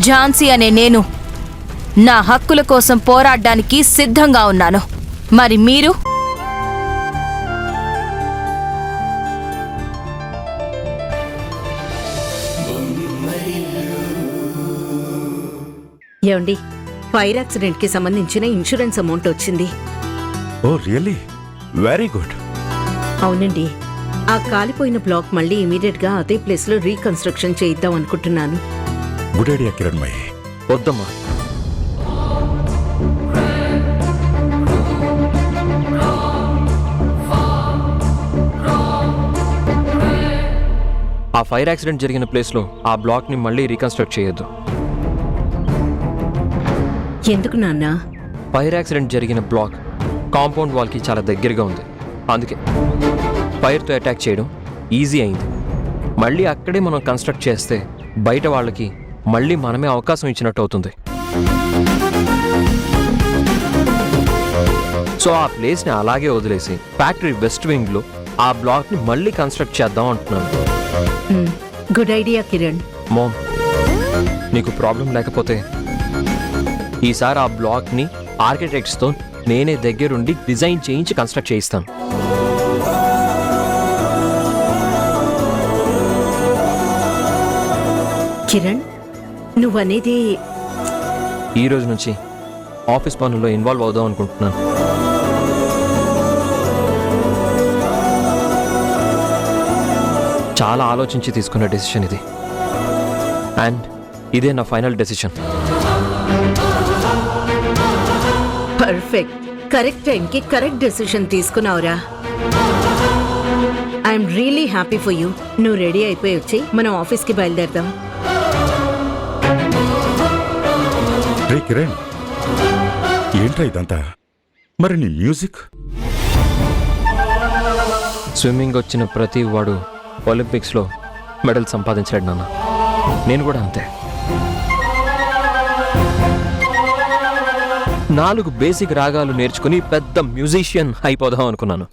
ఝాన్సీ అనే నేను నా హక్కుల కోసం పోరాడడానికి సిద్ధంగా ఉన్నాను. మరి మీరు? ఏమండి, ఫైర్ యాక్సిడెంట్ కి సంబంధించిన ఇన్సూరెన్స్ అమౌంట్ వచ్చింది. ఓ రియల్లీ? Very good. అవునండి, ఆ కాలిపోయిన బ్లాక్ మళ్ళీ ఇమీడియట్ గా అదే ప్లేస్ లో రీకన్స్ట్రక్షన్ చేయిద్దాం అనుకుంటున్నాను. Good idea Kiranmayi. వద్దమ్మా, ఆ ఫైర్ యాక్సిడెంట్ జరిగిన ప్లేస్లో ఆ బ్లాక్ని మళ్ళీ రీకన్స్ట్రక్ట్ చేయొద్దు. ఎందుకు నాన్నా? ఫైర్ యాక్సిడెంట్ జరిగిన బ్లాక్ కాంపౌండ్ వాల్కి చాలా దగ్గరగా ఉంది. అందుకే ఫైర్తో అటాక్ చేయడం ఈజీ అయింది. మళ్ళీ అక్కడే మనం కన్స్ట్రక్ట్ చేస్తే బయట వాళ్ళకి మళ్ళీ మనమే అవకాశం ఇచ్చినట్టు అవుతుంది. సో ఆ ప్లేస్ని అలాగే వదిలేసి ఫ్యాక్టరీ వెస్ట్ వింగ్లో ఆ బ్లాక్ని మళ్ళీ కన్స్ట్రక్ట్ చేద్దాం అంటున్నాను. Good idea Kiran. మోమ్, నీకు ప్రాబ్లం లేకపోతే ఈసారి ఆ బ్లాక్ని ఆర్కిటెక్ట్స్తో నేనే దగ్గరుండి డిజైన్ చేయించి కన్స్ట్రక్ట్ చేయిస్తాను. కిరణ్, నువ్వనేది? ఈ రోజు నుంచి ఆఫీస్ పనుల్లో ఇన్వాల్వ్ అవుదాం అనుకుంటున్నాను. చాలా ఆలోచించి తీసుకున్న డెసిషన్ ఇది, అండ్ ఇదే నా ఫైనల్ డెసిషన్. పర్ఫెక్ట్. కరెక్ట్ టైంకి కరెక్ట్ డెసిషన్ తీసుకున్నావురా. I'm really happy for you. నువ్వు రెడీ అయిపోయి వచ్చి మనం ఆఫీస్కి బయలుదేరదాం. రే కిరణ్, ఏంట్రా ఇదంతా? మరి నీ మ్యూజిక్? స్విమ్మింగ్ వచ్చిన ప్రతి వాడు ఒలింపిక్స్లో మెడల్ సంపాదించాడు నాన్న. నేను కూడా అంతే. 4 బేసిక్ రాగాలు నేర్చుకుని పెద్ద మ్యూజిషియన్ అయిపోదాం అనుకున్నాను.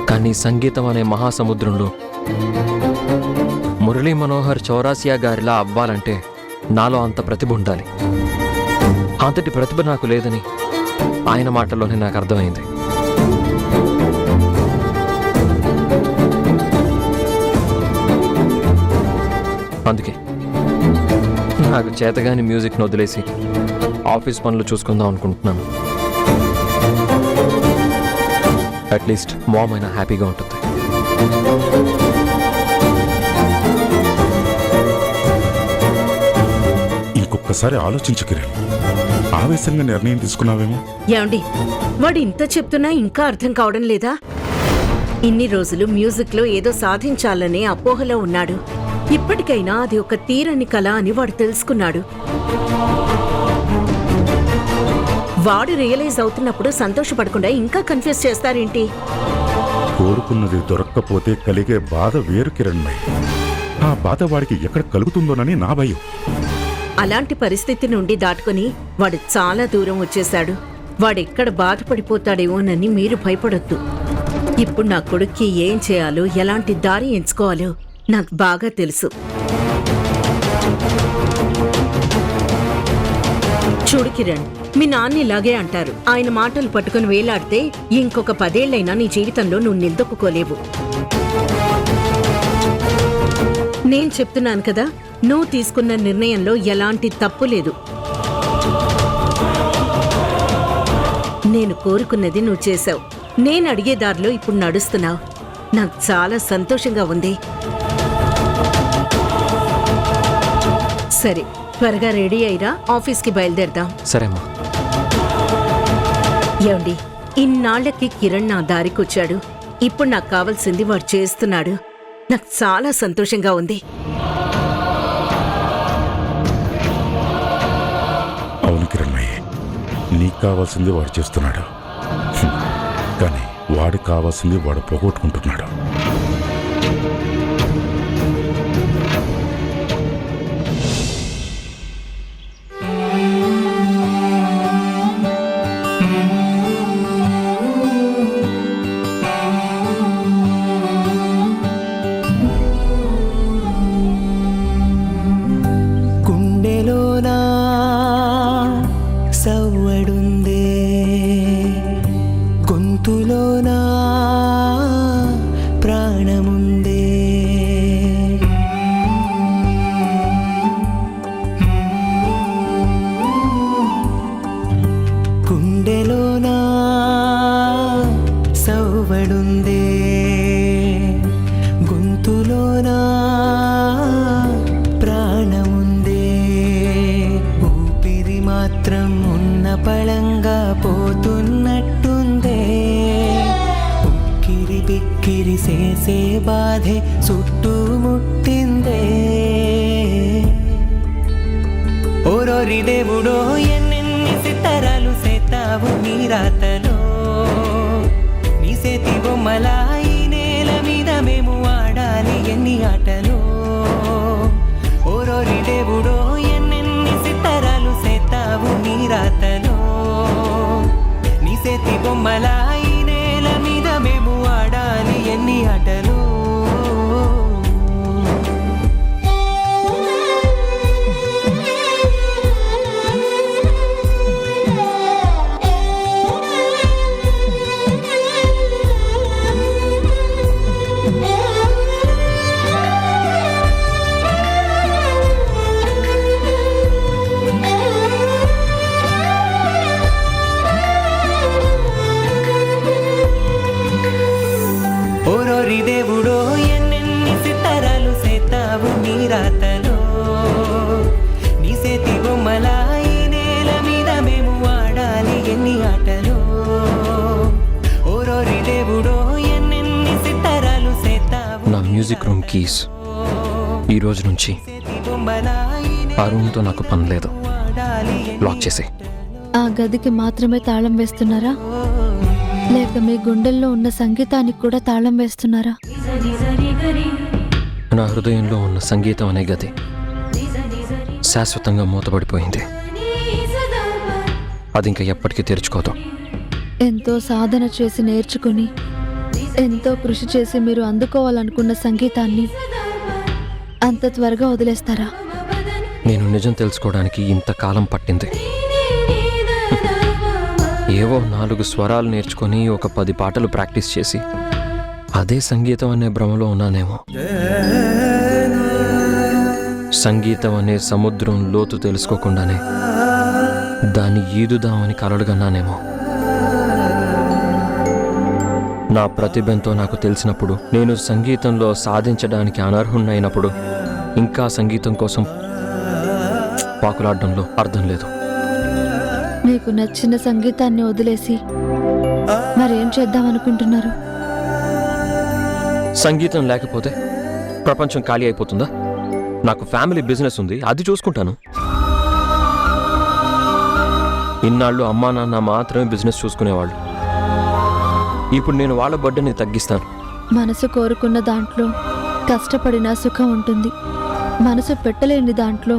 కానీ సంగీతం అనే మహాసముద్రంలో మురళీ మనోహర్ చౌరాసియా గారిలా అవ్వాలంటే నాలో అంత ప్రతిభ ఉండాలి. అంతటి ప్రతిభ నాకు లేదని ఆయన మాటల్లోనే నాకు అర్థమైంది. అందుకే నాకు చేతగాని మ్యూజిక్ను వదిలేసి ఆఫీస్ పనులు చూసుకుందాం అనుకుంటున్నాను. అట్లీస్ట్ మామ్ అయినా హ్యాపీగా ఉంటుంది. ఇంకొకసారి ఆలోచించు కిరణ్. ఆవేశంగా నిర్ణయం తీసుకున్నావేమో. ఏమండి, వాడు ఇంత చెప్తున్నా ఇంకా అర్థం కావడం లేదా? ఇన్ని రోజులు మ్యూజిక్ లో ఏదో సాధించాలనే అపోహలో ఉన్నాడు. ఇప్పటికైనా అది ఒక తీరని కళ అని వాడు తెలుసుకున్నాడు. వాడు రియలైజ్ అవుతున్నప్పుడు సంతోషపడకుండా ఇంకా కన్ఫ్యూజ్ చేస్తారేంటి? కోరుకున్నది దొరక్కపోతే కలిగే బాధ వేరు కిరణ్మయి. ఆ బాధ వాడికి ఎక్కడ కలుగుతుందోనని నా భయం. అలాంటి పరిస్థితి నుండి దాటుకుని వాడు చాలా దూరం వచ్చేశాడు. వాడెక్కడ బాధపడిపోతాడేమోనని మీరు భయపడొద్దు. ఇప్పుడు నా కొడుక్కి ఏం చేయాలో, ఎలాంటి దారి ఎంచుకోవాలో నాకు బాగా తెలుసు. చూడు కిరణ్, మీ నాన్న ఇలాగే అంటారు. ఆయన మాటలు పట్టుకుని వేలాడితే ఇంకొక 10 ఏళ్లైనా నీ జీవితంలో నువ్వు నిలదొక్కుకోలేవు. నేను చెప్తున్నాను కదా, నువ్వు తీసుకున్న నిర్ణయంలో ఎలాంటి తప్పు లేదు. నేను కోరుకున్నది నువ్వు చేశావు. నేను అడిగే దారిలో ఇప్పుడు నడుస్తున్నావు. నాకు చాలా సంతోషంగా ఉంది. సరే, త్వరగా రెడీ అయిరా, ఆఫీస్కి బయలుదేరదాం. సరేమ్మా. ఏమండి, ఇన్నాళ్లకి కిరణ్ నా దారికొచ్చాడు. ఇప్పుడు నాకు కావాల్సింది వాడు చేస్తున్నాడు. నాకు చాలా సంతోషంగా ఉంది. అవును కిరణ్మయ్య, నీకు కావాల్సింది వాడు చేస్తున్నాడు. కానీ వాడికి కావాల్సింది వాడు పోగొట్టుకుంటున్నాడు. గొంతులోనా ప్రాణముందే, ఊపిరి మాత్రం ఉన్న పళంగా పోతున్నట్టుందే. ఉక్కిరి బిక్కిరి చేసే బాధే చుట్టుముట్టిందే. ఓరోరి దేవుడో ఎన్నెన్ని సితారాలు సేతావు నీ రాతలో. నీ సేతి బొమ్మలా ఈ నేల మీద మేము ఆడాలి ఎన్ని ఆటలో. ఓరోరి దేవుడో ఎన్నెన్ని సితారాలు సేతావు నీ రాతలో. నీ సేతి బొమ్మలా ఈ నేల మీద మేము ఆడాలి ఎన్ని ఆటలో. ఓరోరి దేవుడో ఎన్నెన్ని సితారాలు సేతావు నీ రాతలో. నీ సేతి బొమ్మలా ఈ నేల మీద మేము ఆడాలి ఎన్ని ఆటలో. ఓరోరి దేవుడో ఎన్నెన్ని సితారాలు సేతావు. నా మ్యూజిక్ రూమ్ కీస్ ఈ రోజు నుంచి ఆ రూమ్తో నాకు పని లేదు. లాక్ చేసి ఆ గదికి మాత్రమే తాళం వేస్తున్నారా, లేక మీ గుండెల్లో ఉన్న సంగీతానికి కూడా తాళం వేస్తున్నారా? నా హృదయంలో ఉన్న సంగీతం అనే గది శాశ్వతంగా మూతపడిపోయింది. అది ఇంకా ఎప్పటికీ తెరుచుకోదు. ఎంతో సాధన చేసి నేర్చుకుని, ఎంతో కృషి చేసి మీరు అందుకోవాలనుకున్న సంగీతాన్ని అంత త్వరగా వదిలేస్తారా? నేను నిజం తెలుసుకోవడానికి ఇంతకాలం పట్టింది. ఏవో 4 స్వరాలు నేర్చుకొని ఒక 10 పాటలు ప్రాక్టీస్ చేసి అదే సంగీతం అనే భ్రమలో ఉన్నానేమో. సంగీతం అనే సముద్రం లోతు తెలుసుకోకుండానే దాన్ని ఈదుదామని కలలుగన్నానేమో. నా ప్రతిభంతో నాకు తెలిసినప్పుడు, నేను సంగీతంలో సాధించడానికి అనర్హున్నైనప్పుడు ఇంకా సంగీతం కోసం పాకులాడడంలో అర్థం లేదు. మీకు నచ్చిన సంగీతాన్ని వదిలేసి మరేం చేద్దామనుకుంటున్నారు? సంగీతం లేకపోతే ప్రపంచం ఖాళీ అయిపోతుందా? నాకు ఫ్యామిలీ బిజినెస్ ఉంది, అది చూసుకుంటాను. ఇన్నాళ్ళు అమ్మా నాన్న మాత్రమే బిజినెస్ చూసుకునేవాళ్ళు. ఇప్పుడు నేను వాళ్ళ బర్డెని తగ్గిస్తాను. మనసు కోరుకున్న దాంట్లో కష్టపడినా సుఖం ఉంటుంది. మనసు పెట్టలేని దాంట్లో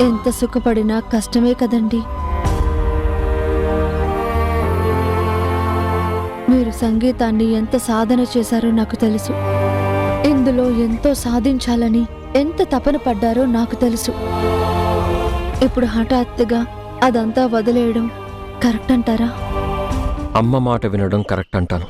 ఎంత సుఖపడినా కష్టమే కదండి. మీరు సంగీతాన్ని ఎంత సాధన చేశారో నాకు తెలుసు. ఇందులో ఎంతో సాధించాలని ఎంత తపన పడ్డారో నాకు తెలుసు. ఇప్పుడు హఠాత్తుగా అదంతా వదిలేయడం కరెక్ట్ అంటారా? అమ్మ మాట వినడం కరెక్ట్ అంటాను.